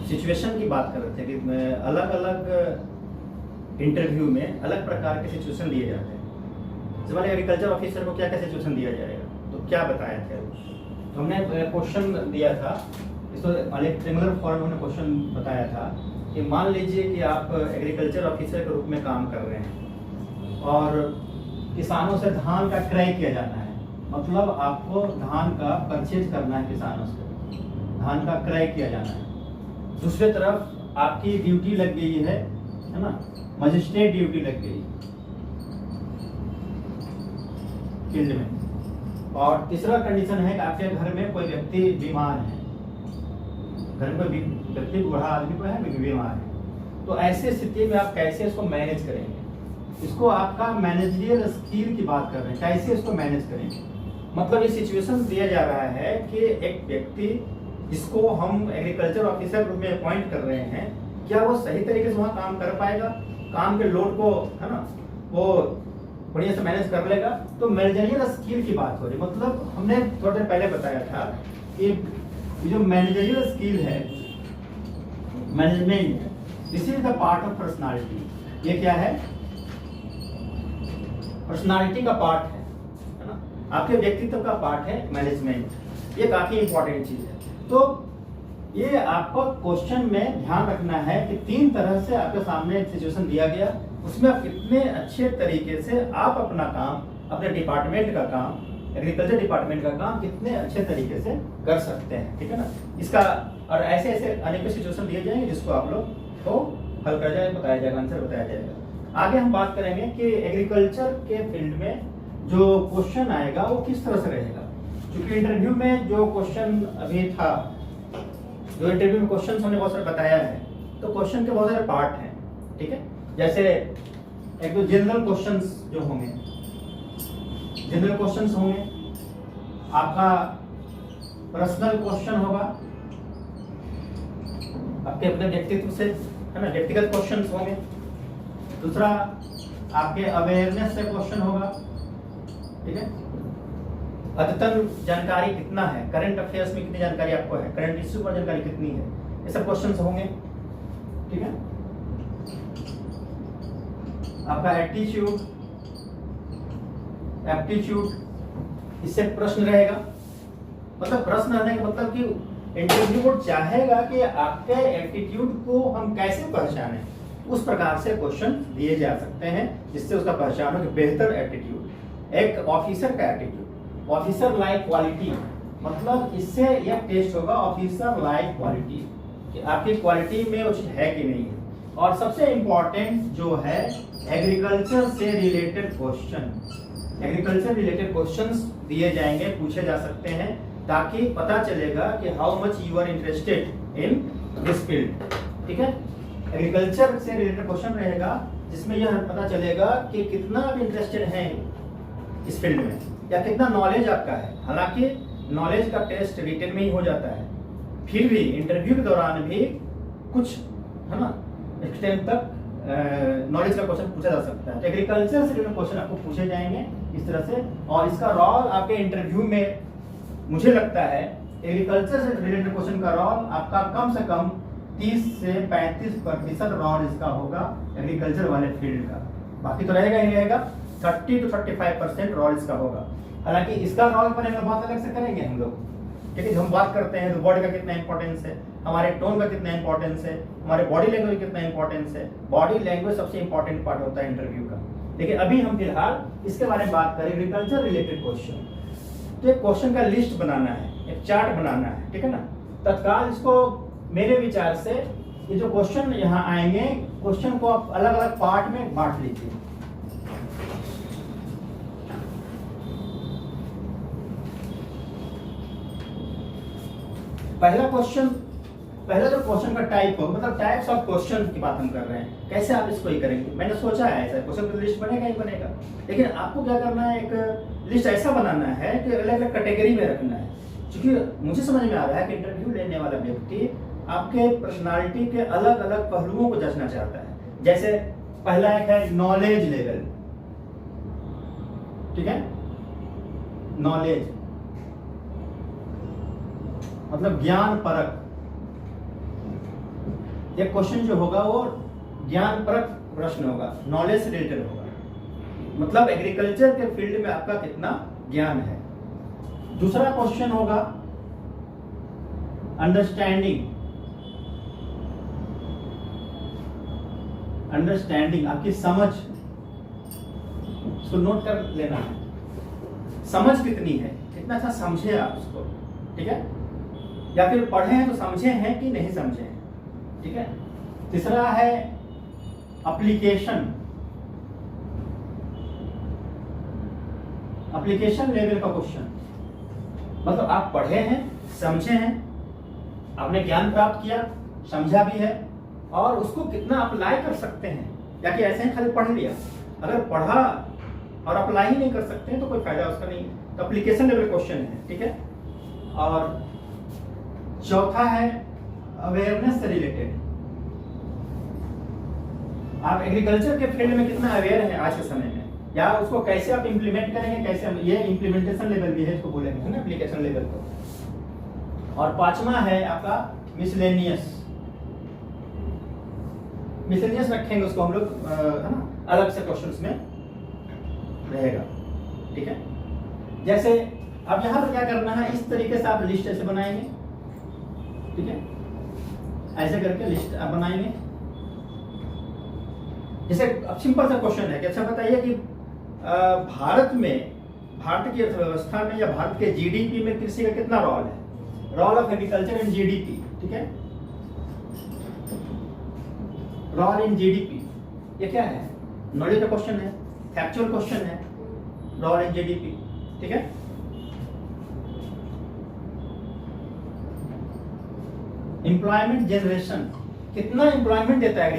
Situation की बात कर रहे थे कि अलग अलग इंटरव्यू में अलग प्रकार के सिचुएशन दिए जाते हैं। जब एग्रीकल्चर ऑफिसर को क्या क्या सिचुएशन दिया जाएगा, तो क्या बताया था, तो हमने क्वेश्चन दिया था, इसको रेक्टेंगुलर फॉर्म में क्वेश्चन बताया था कि मान लीजिए कि आप एग्रीकल्चर ऑफिसर के रूप में काम कर रहे हैं और किसानों से धान का क्रय किया जाना है, मतलब आपको धान का परचेज करना है, किसानों से धान का क्रय किया जाना है। दूसरी तरफ आपकी ड्यूटी लग गई है ना, मजिस्ट्रेट ड्यूटी लग गई फील्ड में। और तीसरा कंडीशन है कि आपके घर में कोई व्यक्ति बीमार है, घर में कोई व्यक्ति बूढ़ा आदमी को है बीमार है, तो ऐसे स्थिति में आप कैसे इसको मैनेज करेंगे। इसको आपका मैनेजरियल स्किल की बात कर रहे हैं, कैसे इसको मैनेज करेंगे। मतलब ये सिचुएशन दिया जा रहा है कि एक व्यक्ति जिसको हम एग्रीकल्चर ऑफिसर रूप में अपॉइंट कर रहे हैं, क्या वो सही तरीके से वहाँ काम कर पाएगा, काम के लोड को है ना वो बढ़िया से मैनेज कर लेगा। तो मैनेजरियल स्किल की बात हो रही, मतलब हमने थोड़ी देर पहले बताया था कि जो मैनेजरियल स्किल है, management, this is the part of personality. ये क्या है, पर्सनालिटी का पार्ट है ना, आपके व्यक्तित्व का पार्ट है मैनेजमेंट। ये काफी इंपॉर्टेंट चीज है। तो ये आपको क्वेश्चन में ध्यान रखना है कि 3 तरह से आपके सामने सिचुएशन दिया गया, उसमें आप कितने अच्छे तरीके से आप अपना काम, अपने डिपार्टमेंट का काम, एग्रीकल्चर डिपार्टमेंट का काम कितने अच्छे तरीके से कर सकते हैं, ठीक है ना। इसका और ऐसे ऐसे अनेक सिचुएशन दिए जाएंगे जिसको आप लोग को हल कर जाए, बताया जाएगा, आंसर बताया जाएगा। आगे हम बात करेंगे कि एग्रीकल्चर के फील्ड में जो क्वेश्चन आएगा वो किस तरह से रहेगा। क्योंकि इंटरव्यू में जो क्वेश्चन अभी था, जो इंटरव्यू में क्वेश्चन हमने बहुत सारे बताया है, तो क्वेश्चन के बहुत सारे पार्ट हैं, ठीक है। जैसे एक तो जनरल क्वेश्चंस जो होंगे, जनरल क्वेश्चंस होंगे, आपका पर्सनल क्वेश्चन होगा, आपके अपने व्यक्तित्व से है ना, व्यक्तिगत क्वेश्चंस होंगे। दूसरा आपके अवेयरनेस से क्वेश्चन होगा, ठीक है। अद्यतन जानकारी कितना है, करंट अफेयर्स में कितनी जानकारी आपको है, करंट इश्यू पर जानकारी कितनी है, ये सब क्वेश्चंस होंगे, ठीक है। आपका एप्टीट्यूड, इससे प्रश्न रहेगा। मतलब प्रश्न रहने का मतलब कि इंटरव्यू बोर्ड चाहेगा कि आपके एप्टीट्यूड को हम कैसे पहचानें, उस प्रकार से क्वेश्चन दिए जा सकते हैं जिससे उसका पहचान हो कि बेहतर एप्टीट्यूड, एक ऑफिसर का एप्टीट्यूड, ऑफिसर लाइक क्वालिटी। मतलब इससे यह टेस्ट होगा ऑफिसर लाइक क्वालिटी, कि आपकी क्वालिटी में वो चीज है कि नहीं है। और सबसे इंपॉर्टेंट जो है एग्रीकल्चर से related question, agriculture related questions दिए जाएंगे, पूछे जा सकते हैं, ताकि पता चलेगा कि how much you are interested in this field, ठीक है। एग्रीकल्चर से रिलेटेड क्वेश्चन रहेगा जिसमें यह पता चलेगा कि कितना आप इंटरेस्टेड हैं इस फील्ड में, या कितना नॉलेज आपका है। हालांकि नॉलेज का टेस्ट रिटन में ही हो जाता है, फिर भी इंटरव्यू के दौरान भी कुछ है ना एक्सटेंट तक नॉलेज का क्वेश्चन पूछा जा सकता है। तो एग्रीकल्चर से रिलेटेड क्वेश्चन आपको पूछे जाएंगे इस तरह से। और इसका रोल आपके इंटरव्यू में, मुझे लगता है एग्रीकल्चर से रिलेटेड क्वेश्चन का रोल आपका कम से कम 30 से 35% रोल इसका होगा एग्रीकल्चर वाले फील्ड का। बाकी तो रहेगा ही रहेगा, 30 to 35% रोल इसका होगा। हालांकि इसका रोल पर हम बात अलग से करेंगे हम लोग, ठीक है। जब हम बात करते हैं तो बॉडी का कितना इंपॉर्टेंस है, हमारे टोन का कितना इंपॉर्टेंस है, हमारे बॉडी लैंग्वेज कितना इंपॉर्टेंस है। बॉडी लैंग्वेज सबसे इंपॉर्टेंट पार्ट होता है इंटरव्यू का। लेकिन अभी हम फिलहाल इसके बारे में बात करें, एग्रीकल्चर रिलेटेड क्वेश्चन। तो एक क्वेश्चन का लिस्ट बनाना है, एक चार्ट बनाना है, ठीक है ना। तत्काल इसको मेरे विचार से ये जो क्वेश्चन यहाँ आएंगे, क्वेश्चन को आप अलग अलग पार्ट में बांट लीजिए। पहला जो क्वेश्चन का टाइप हो, मतलब टाइप्स ऑफ क्वेश्चन की बात हम कर रहे हैं, कैसे आप इसको ही करेंगे। मैंने सोचा है ऐसा क्वेश्चन का लिस्ट बनेगा ही बनेगा, लेकिन आपको क्या करना है, एक लिस्ट ऐसा बनाना है कि अलग अलग कैटेगरी में रखना है। क्योंकि मुझे समझ में आ रहा है कि इंटरव्यू लेने वाला व्यक्ति आपके पर्सनालिटी के अलग अलग पहलुओं को जांचना चाहता है। जैसे पहला एक है नॉलेज लेवल, ठीक है। नॉलेज मतलब ज्ञान परक, ये क्वेश्चन जो होगा वो ज्ञान परक प्रश्न होगा, नॉलेज से रिलेटेड होगा, मतलब एग्रीकल्चर के फील्ड में आपका कितना ज्ञान है। दूसरा क्वेश्चन होगा अंडरस्टैंडिंग, आपकी समझ, इसको नोट कर लेना है, समझ कितनी है, कितना अच्छा समझे आप उसको, ठीक है, या फिर पढ़े हैं तो समझे हैं कि नहीं समझे हैं, ठीक है। तीसरा है एप्लीकेशन लेवल का क्वेश्चन, मतलब आप पढ़े हैं, समझे हैं, आपने ज्ञान प्राप्त किया, समझा भी है, और उसको कितना अप्लाई कर सकते हैं, या कि ऐसे ही खाली पढ़ लिया। अगर पढ़ा और अप्लाई ही नहीं कर सकते हैं तो कोई फायदा उसका नहीं है, तो एप्लीकेशन लेवल क्वेश्चन है, ठीक है। और चौथा है अवेयरनेस से रिलेटेड, आप एग्रीकल्चर के फील्ड में कितना अवेयर हैं आज के समय में, या उसको कैसे आप इंप्लीमेंट करेंगे, कैसे, ये इंप्लीमेंटेशन लेवल भी है, इसको बोलेंगे, है ना, एप्लीकेशन लेवल को। और पांचवा है आपका मिसलेनियस रखेंगे उसको हम लोग, है ना, अलग से क्वेश्चंस में रहेगा, ठीक है। जैसे अब यहाँ पर क्या करना है, इस तरीके से आप लिस्ट ऐसे बनाएंगे, ठीक है, ऐसे करके लिस्ट आप बनाएंगे। जैसे अब सिंपल सा क्वेश्चन है कि अच्छा बताइए कि भारत की अर्थव्यवस्था में या भारत के जीडीपी में कृषि का कितना रोल है, role of agriculture in GDP, ठीक है, रोल इन जीडीपी, ये क्या है, नॉलेज का क्वेश्चन है, फैक्चुअल क्वेश्चन है, रोल इन जीडीपी, ठीक है। एम्प्लॉयमेंट जनरेशन, कितना एम्प्लॉयमेंट देता है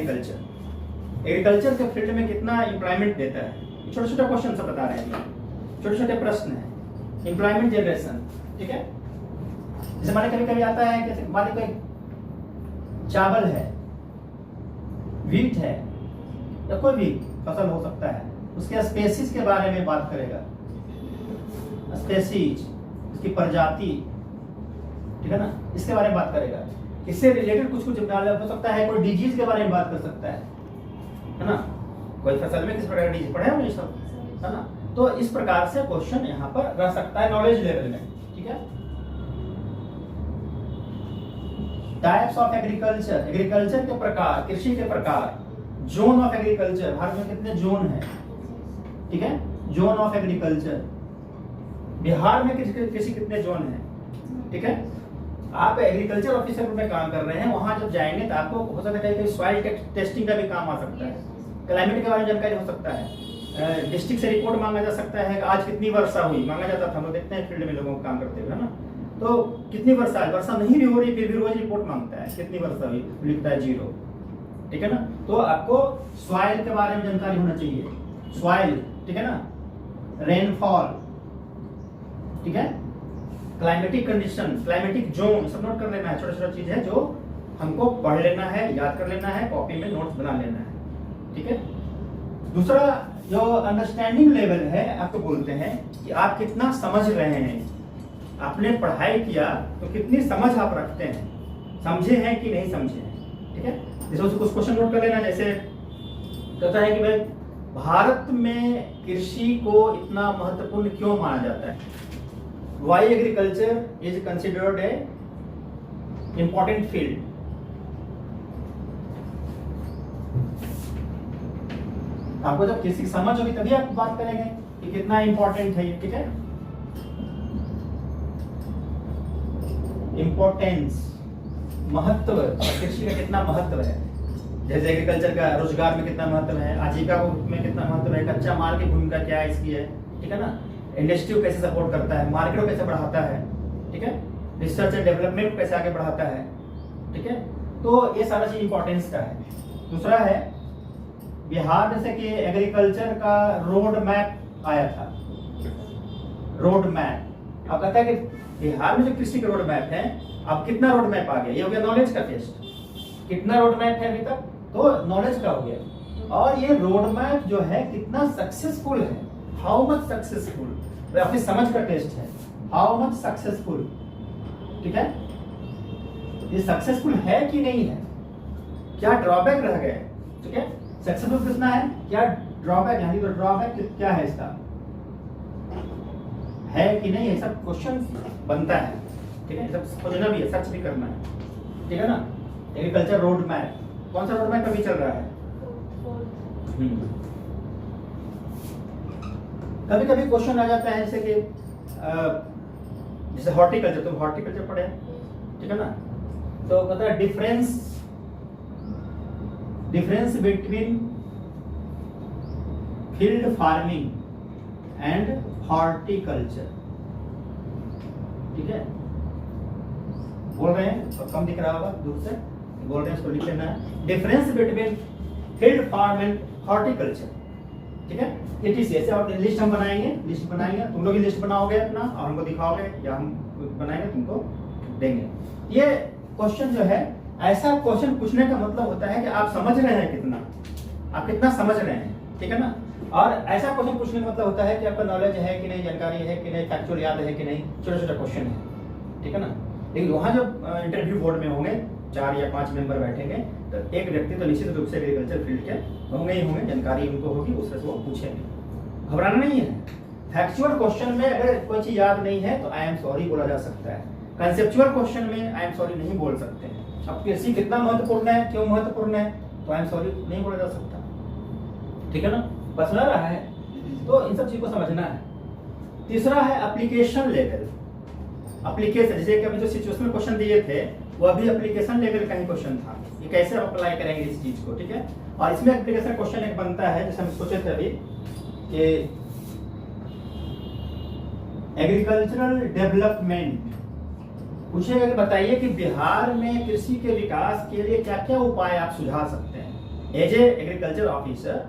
एग्रीकल्चर के फील्ड में कितना एम्प्लॉयमेंट देता है, छोटे छोटे क्वेश्चन सब बता रहे हैं, छोटे छोटे प्रश्न है, एम्प्लॉयमेंट जनरेशन, ठीक है। जैसे हमारे कभी कभी आता है कि हमारे कोई चावल है, व्हीट है, या कोई भी फसल हो सकता है, उसके स्पेसीज के बारे में बात करेगा, स्पेसीज, उसकी प्रजाति, ठीक है ना, इसके बारे में बात करेगा। इससे रिलेटेड कुछ हो सकता है, कोई डिजीज के बारे में बात कर सकता है ना, कोई फसल में किस प्रकार का डिजीज पढ़े होंगे सब, है ना। तो इस प्रकार से क्वेश्चन यहाँ पर रह सकता है नॉलेज लेवल में, ठीक है। टाइप्स ऑफ एग्रीकल्चर के प्रकार, कृषि के प्रकार, जोन ऑफ एग्रीकल्चर, भारत में कितने जोन है, ठीक है, जोन ऑफ एग्रीकल्चर, बिहार में कृषि कितने जोन है, ठीक है। आप एग्रीकल्चर ऑफिसर में काम कर रहे हैं, वहां जब जाएंगे तो आपको हो सकता है कि सॉइल टेस्टिंग का भी काम आ सकता है, क्लाइमेट के बारे में जानकारी हो सकता है, डिस्ट्रिक्ट से रिपोर्ट मांगा जा सकता है, आज कितनी वर्षा हुई मांगा जाता था, हम लोग देखते हैं फील्ड में लोगों को काम करते हुए, है ना। तो कितनी वर्षा नहीं भी हो रही, फिर भी रोज रिपोर्ट मांगता है, कितनी वर्षा हुई, लिखता है 0, ठीक है ना। तो आपको सॉइल के बारे में जानकारी होना चाहिए, सॉइल, ठीक है ना, रेनफॉल, ठीक है, क्लाइमेटिक कंडीशन, क्लाइमेटिक जोन, सब नोट कर लेना है, छोटा छोटा चीज है जो हमको पढ़ लेना है, याद कर लेना है, कॉपी में नोट्स बना लेना है, ठीक है। दूसरा जो अंडरस्टैंडिंग लेवल है, आपको बोलते हैं कि आप कितना समझ रहे हैं, आपने पढ़ाई किया तो कितनी समझ आप रखते हैं, समझे हैं कि नहीं समझे हैं, ठीक है। जैसे कुछ क्वेश्चन नोट कर लेना, जैसे कहता है कि भाई भारत में कृषि को इतना महत्वपूर्ण क्यों माना जाता है, why agriculture is considered a important field, आपको जब किसी की समझ होगी तभी आप बात करेंगे कि कितना इंपॉर्टेंट है ये, ठीक है। इंपॉर्टेंस, महत्व, कृषि का कितना महत्व है, जैसे एग्रीकल्चर का रोजगार में कितना महत्व है, आजीविका में कितना महत्व है, कच्चा माल की भूमिका क्या है इसकी है, ठीक है ना, इंडस्ट्री को कैसे सपोर्ट करता है, मार्केट को कैसे बढ़ाता है, ठीक है, रिसर्च एंड डेवलपमेंट को कैसे आगे बढ़ाता है, ठीक है। तो ये सारा चीज इंपॉर्टेंस का है। दूसरा है बिहार जैसे कि एग्रीकल्चर का रोड मैप आया था, रोड मैप, अब कहता है कि बिहार में जो कृषि का रोड मैप है, अब कितना रोड मैप आ गया, ये हो गया नॉलेज का टेस्ट, कितना रोड मैप है अभी तक, तो नॉलेज का हो गया। और ये रोड मैप जो है कितना सक्सेसफुल है, हाउ मच सक्सेसफुल, अपनी समझ का टेस्ट है, हाउ मच सक्सेसफुल, ठीक है, ये सक्सेसफुल है कि नहीं है, क्या ड्रॉबैक रह गए, ठीक है। सक्सेसफुल कितना है, क्या ड्रॉबैक, यानी तो ड्रॉबैक क्या है इसका, है कि नहीं, ऐसा क्वेश्चन बनता है, ठीक है। सब समझना भी है, सर्च भी करना है, ठीक है ना। एग्रीकल्चर रोड मैप, कौन सा रोड मैप अभी चल रहा है? कभी कभी क्वेश्चन आ जाता है जैसे कि जैसे हॉर्टिकल्चर, तुम हॉर्टिकल्चर पढ़े, ठीक है ना। तो कहता है difference between field farming and horticulture, ठीक है। बोल रहे हैं और कम दिख रहा होगा दूर से, बोल रहे हैं, इसको लिख लेना है, difference between field farm and horticulture, ठीक है। ये चीज ऐसे और लिस्ट हम बनाएंगे, लिस्ट बनाएंगे, तुम लोग लिस्ट बनाओगे अपना और हमको दिखाओगे, या हम बनाएंगे तुमको देंगे। ये क्वेश्चन जो है, ऐसा क्वेश्चन पूछने का मतलब होता है कि आप समझ रहे हैं कितना, आप कितना समझ रहे हैं, ठीक है ना। और ऐसा क्वेश्चन पूछने का मतलब होता है कि आपका नॉलेज है कि नहीं, जानकारी है कि नहीं, फैक्चुअल याद है कि नहीं, छोटा छोटा क्वेश्चन है, ठीक है ना। लेकिन वहाँ जब इंटरव्यू बोर्ड में होंगे 4 या 5 मेंबर बैठेंगे, तो एक व्यक्ति तो निश्चित रूप से एग्रीकल्चर फील्ड के होंगे ही होंगे, जानकारी उनको होगी, उससे वो पूछेंगे। घबराना नहीं है, फैक्चुअल क्वेश्चन में अगर कोई चीज याद नहीं है तो आई एम सॉरी बोला जा सकता है, कंसेप्चुअल क्वेश्चन में आई एम सॉरी नहीं बोल सकते हैं। अब कृषि कितना महत्वपूर्ण है, क्यों महत्वपूर्ण है, तो आई एम सॉरी नहीं बोला जा सकता, ठीक है ना। बस ना रहा है, तो इन सब चीज को समझना है। तीसरा है एप्लीकेशन लेवल, एप्लीकेशन, जैसे कि अभी जो सिचुएशनल क्वेश्चन दिए थे वो अभी एप्लीकेशन लेवल का ही क्वेश्चन था, ये कैसे अप्लाई करेंगे इस चीज को, ठीक है। और इसमें एप्लीकेशन क्वेश्चन एक बनता है, जैसे हम सोचे थे अभी कि एग्रीकल्चरल डेवलपमेंट पूछेगा कि बताइए कि बिहार में कृषि के विकास के लिए क्या क्या उपाय आप सुझा सकते हैं। एज ए एग्रीकल्चर ऑफिसर,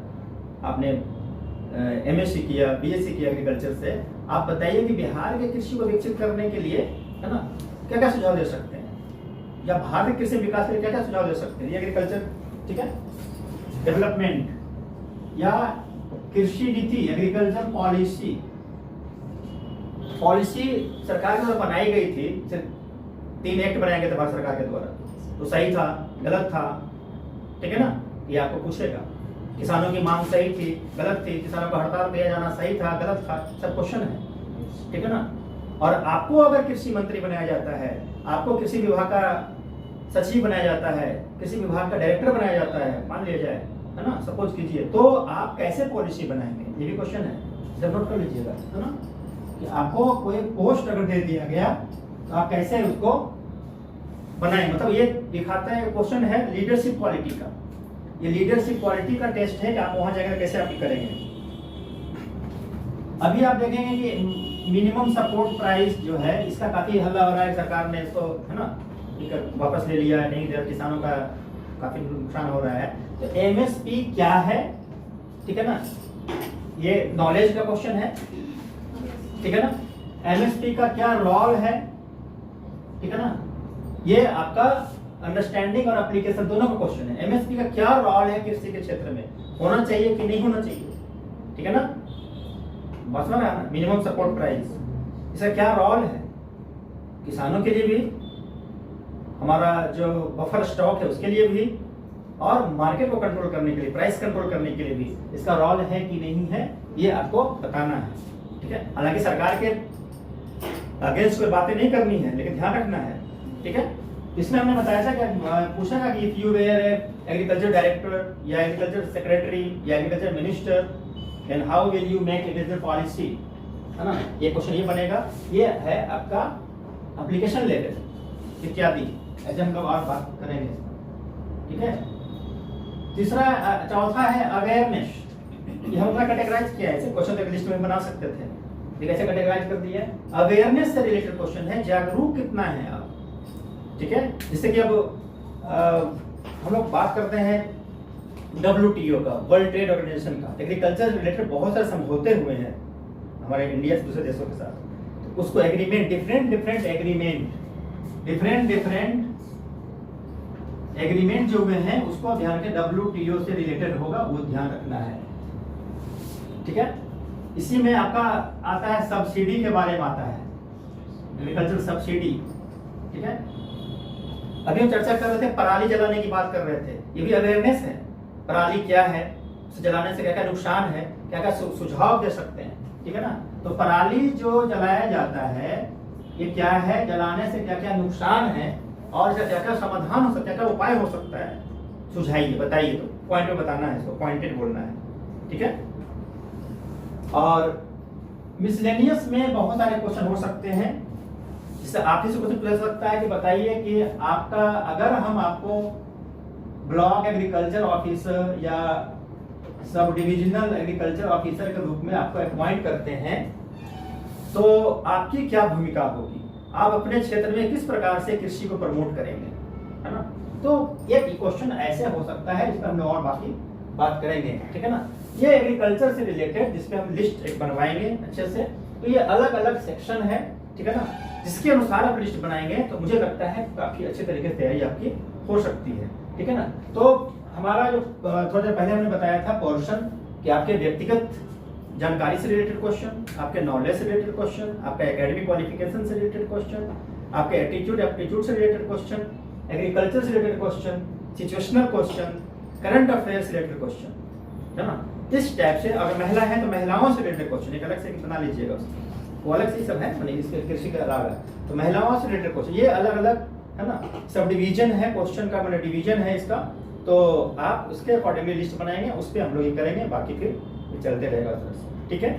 आपने एमएससी किया, बीएससी किया एग्रीकल्चर से, आप बताइए कि बिहार के कृषि को विकसित करने के लिए, है ना, क्या क्या सुझाव दे सकते हैं, या भारत के कृषि विकास के लिए क्या क्या सुझाव दे सकते हैं। ये एग्रीकल्चर, ठीक है, डेवलपमेंट या कृषि नीति, एग्रीकल्चर पॉलिसी, पॉलिसी सरकार के द्वारा बनाई गई थी, 3 एक्ट बनाए गए थे भारत सरकार के द्वारा, तो सही था, गलत था, ठीक है ना, ये आपको पूछेगा। किसानों की मांग सही थी, गलत थी, किसानों को हड़ताल दिया जाना सही था, गलत था, सब क्वेश्चन है, ठीक है ना। और आपको अगर कृषि मंत्री बनाया जाता है, आपको कृषि विभाग का सचिव बनाया जाता है, कृषि विभाग का डायरेक्टर बनाया जाता है, मान लिया जाए, है ना, सपोज कीजिए, तो आप कैसे पॉलिसी बनाएंगे, ये भी क्वेश्चन है, जब नोट कर लीजिएगा, है ना, कि आपको कोई पोस्ट अगर दे दिया गया तो आप कैसे उसको बनाएंगे। मतलब ये दिखाता है, क्वेश्चन है लीडरशिप क्वालिटी का, ये लीडरशिप क्वालिटी का टेस्ट है कि आप वहां जाकर कैसे आप करेंगे। अभी आप देखेंगे कि मिनिमम सपोर्ट प्राइस जो है, इसका काफी हल्ला हो रहा है, सरकार ने इसको, है ना, वापस ले लिया, नहीं दे, किसानों का काफी नुकसान हो रहा है। तो एमएसपी क्या है, ठीक है ना, ये नॉलेज का क्वेश्चन है, ठीक है ना। एमएसपी का क्या रोल है, ठीक है ना, ये आपका अंडरस्टैंडिंग और एप्लीकेशन दोनों का क्वेश्चन है। एमएसपी का क्या रोल है कृषि के क्षेत्र में, होना चाहिए कि नहीं होना चाहिए, ठीक है ना, बस ना, मिनिमम सपोर्ट प्राइस, इसका क्या रोल है किसानों के लिए भी, हमारा जो बफर स्टॉक है उसके लिए भी, और मार्केट को कंट्रोल करने के लिए, प्राइस कंट्रोल करने के लिए भी इसका रोल है कि नहीं है, ये आपको बताना है, ठीक है। हालांकि सरकार के अगेंस्ट कोई बातें नहीं करनी है, लेकिन ध्यान रखना है, ठीक है। इसमें हमने बताया था कि पूछा था कि if you were agriculture director या एग्रीकल्चर सेक्रेटरी या agriculture minister, then how will you make agriculture policy, है ना, ये क्वेश्चन ये बनेगा। ये है आपका एप्लीकेशन लेवल इत्यादि, ऐसे हम लोग और बात करेंगे, ठीक है। तीसरा, चौथा है अवेयरनेस, ये हमने कैटेगराइज किया है, ऐसे क्वेश्चन एक लिस्ट में बना सकते थे, लेकिन ऐसे कैटेगराइज कर दिया। अवेयरनेस से रिलेटेड क्वेश्चन है, जागरूक कितना है आप, ठीक है। जैसे कि अब हम लोग बात करते हैं WTO का, वर्ल्ड ट्रेड ऑर्गेनाइजेशन का, एग्रीकल्चर रिलेटेड बहुत सारे समझौते हुए हैं हमारे इंडिया से दूसरे देशों के साथ, तो उसको एग्रीमेंट, डिफरेंट एग्रीमेंट जो हुए हैं उसको ध्यान के WTO से रिलेटेड होगा, वो ध्यान रखना है, ठीक है। इसी में आपका आता है सब्सिडी के बारे में आता है, एग्रीकल्चर सब्सिडी, ठीक है। अभी हम चर्चा कर रहे थे, पराली जलाने की बात कर रहे थे, ये भी अवेयरनेस है। पराली क्या है, उसे जलाने से क्या क्या नुकसान है, क्या क्या सुझाव दे सकते हैं, ठीक है ना। तो पराली जो जलाया जाता है ये क्या है, जलाने से क्या क्या नुकसान है और इसका क्या क्या समाधान हो सकता है, क्या क्या उपाय हो सकता है, सुझाइए, बताइए। तो पॉइंट में बताना है, इसको पॉइंटेड बोलना है, ठीक है। और मिसलेनियस में बहुत सारे क्वेश्चन हो सकते हैं, जिससे आप ही से क्वेश्चन पूछ सकता है कि बताइए कि आपका, अगर हम आपको ब्लॉक एग्रीकल्चर ऑफिसर या सब डिविजनल एग्रीकल्चर ऑफिसर के रूप में आपको अपॉइंट करते हैं तो आपकी क्या भूमिका होगी, आप अपने क्षेत्र में किस प्रकार से कृषि को प्रमोट करेंगे, है ना। तो ये क्वेश्चन ऐसे हो सकता है, इस पर हम लोग और बाकी बात करेंगे, ठीक है ना। ये एग्रीकल्चर से रिलेटेड जिसपे हम लिस्ट एक बनवाएंगे अच्छे से। तो ये अलग अलग सेक्शन है, ठीक है ना, जिसके अनुसार आप लिस्ट बनाएंगे तो मुझे लगता है काफी अच्छे तरीके से तैयारी आपकी हो सकती है, ठीक है ना। तो हमारा जो थोड़ा देर पहले हमने बताया था पोर्शन कि आपके व्यक्तिगत जानकारी से रिलेटेड क्वेश्चन, आपके नॉलेज से रिलेटेड क्वेश्चन, आपका एकेडमिक क्वालिफिकेशन से रिलेटेड क्वेश्चन, आपके एटीट्यूड एप्टीट्यूड से रिलेटेड क्वेश्चन, एग्रीकल्चर से related question, situational question, current affair से रिलेटेड क्वेश्चन, है ना। इस टाइप से अगर महिला है तो महिलाओं से रिलेटेड क्वेश्चन एक अलग से बना लीजिएगा, वो अलग से ही सब है, मतलब इसके कृषि के अलावा तो महिलाओं से रिलेटेड क्वेश्चन ये अलग अलग, है ना। सब डिवीजन है क्वेश्चन का, मतलब डिवीजन है इसका, तो आप उसके अकॉर्डिंगली लिस्ट बनाएंगे, उस पर हम लोग ये करेंगे, बाकी फिर चलते रहेगा, ठीक है।